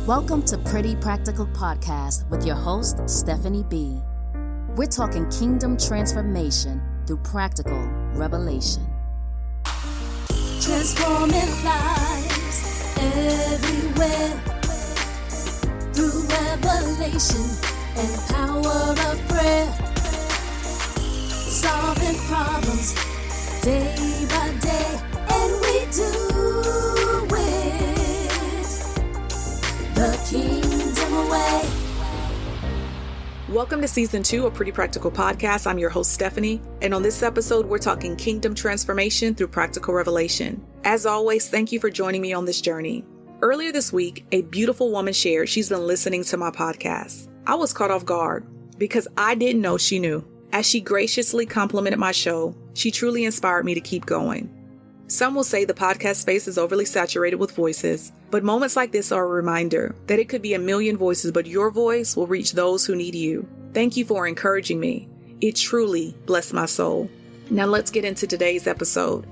Welcome to Pretty Practical Podcast with your host, Stephanie B. We're talking kingdom transformation through practical revelation. Transforming lives everywhere through revelation and power of prayer. Solving problems day by day, and we do it the kingdom way. Welcome to Season 2 of Pretty Practical Podcast. I'm your host, Stephanie, and on this episode, we're talking kingdom transformation through practical revelation. As always, thank you for joining me on this journey. Earlier this week, a beautiful woman shared she's been listening to my podcast. I was caught off guard because I didn't know she knew. As she graciously complimented my show, she truly inspired me to keep going. Some will say the podcast space is overly saturated with voices, but moments like this are a reminder that it could be a million voices, but your voice will reach those who need you. Thank you for encouraging me. It truly blessed my soul. Now let's get into today's episode.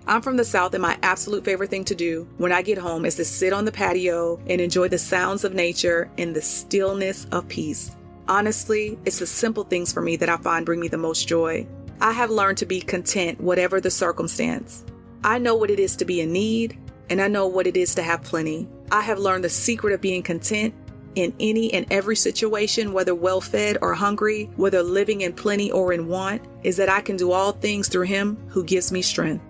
I'm from the South, and my absolute favorite thing to do when I get home is to sit on the patio and enjoy the sounds of nature and the stillness of peace. Honestly, it's the simple things for me that I find bring me the most joy. I have learned to be content whatever the circumstance. I know what it is to be in need, and I know what it is to have plenty. I have learned the secret of being content in any and every situation, whether well-fed or hungry, whether living in plenty or in want, is that I can do all things through Him who gives me strength.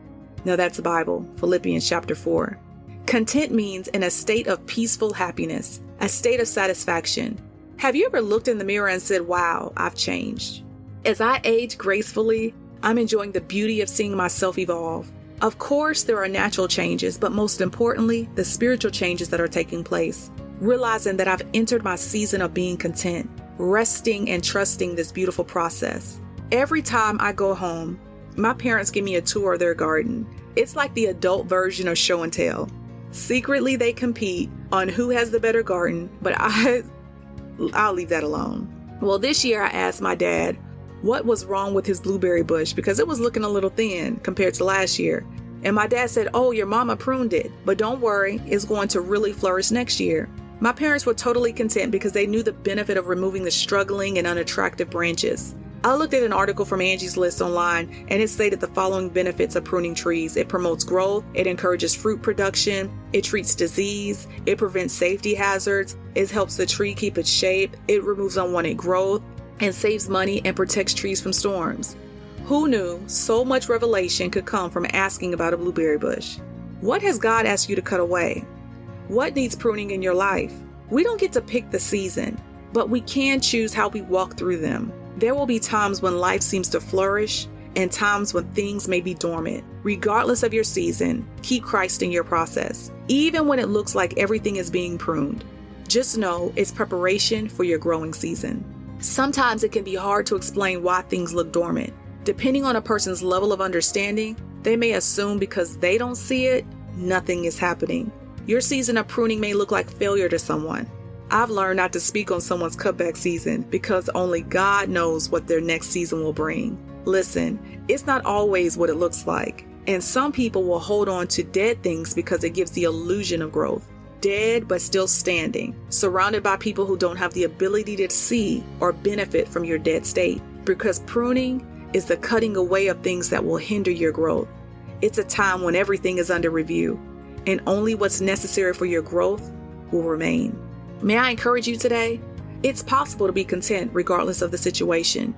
Now that's the Bible, Philippians chapter 4. Content means in a state of peaceful happiness, a state of satisfaction. Have you ever looked in the mirror and said, wow, I've changed? As I age gracefully, I'm enjoying the beauty of seeing myself evolve. Of course, there are natural changes, but most importantly, the spiritual changes that are taking place. Realizing that I've entered my season of being content, resting and trusting this beautiful process. Every time I go home, my parents give me a tour of their garden. It's like the adult version of show and tell. Secretly, they compete on who has the better garden, but I'll leave that alone. Well, this year I asked my dad what was wrong with his blueberry bush because it was looking a little thin compared to last year. And my dad said, oh, your mama pruned it, but don't worry, it's going to really flourish next year. My parents were totally content because they knew the benefit of removing the struggling and unattractive branches. I looked at an article from Angie's List online, and it stated the following benefits of pruning trees. It promotes growth, it encourages fruit production, it treats disease, it prevents safety hazards, it helps the tree keep its shape, it removes unwanted growth, and saves money and protects trees from storms. Who knew so much revelation could come from asking about a blueberry bush? What has God asked you to cut away? What needs pruning in your life? We don't get to pick the season, but we can choose how we walk through them. There will be times when life seems to flourish and times when things may be dormant. Regardless of your season, keep Christ in your process, even when it looks like everything is being pruned. Just know it's preparation for your growing season. Sometimes it can be hard to explain why things look dormant. Depending on a person's level of understanding, they may assume because they don't see it, nothing is happening. Your season of pruning may look like failure to someone. I've learned not to speak on someone's cutback season because only God knows what their next season will bring. Listen, it's not always what it looks like. And some people will hold on to dead things because it gives the illusion of growth. Dead but still standing, surrounded by people who don't have the ability to see or benefit from your dead state. Because pruning is the cutting away of things that will hinder your growth. It's a time when everything is under review, and only what's necessary for your growth will remain. May I encourage you today? It's possible to be content regardless of the situation.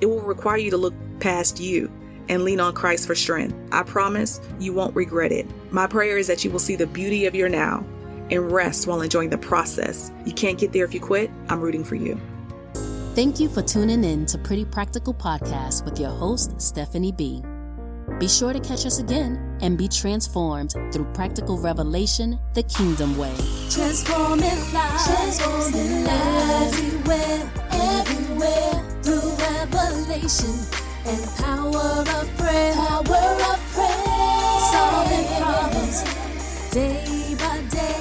It will require you to look past you and lean on Christ for strength. I promise you won't regret it. My prayer is that you will see the beauty of your now and rest while enjoying the process. You can't get there if you quit. I'm rooting for you. Thank you for tuning in to Pretty Practical Podcast with your host, Stephanie B. Be sure to catch us again and be transformed through practical revelation, the kingdom way. Transforming lives everywhere through revelation and power of prayer. Solving problems day by day.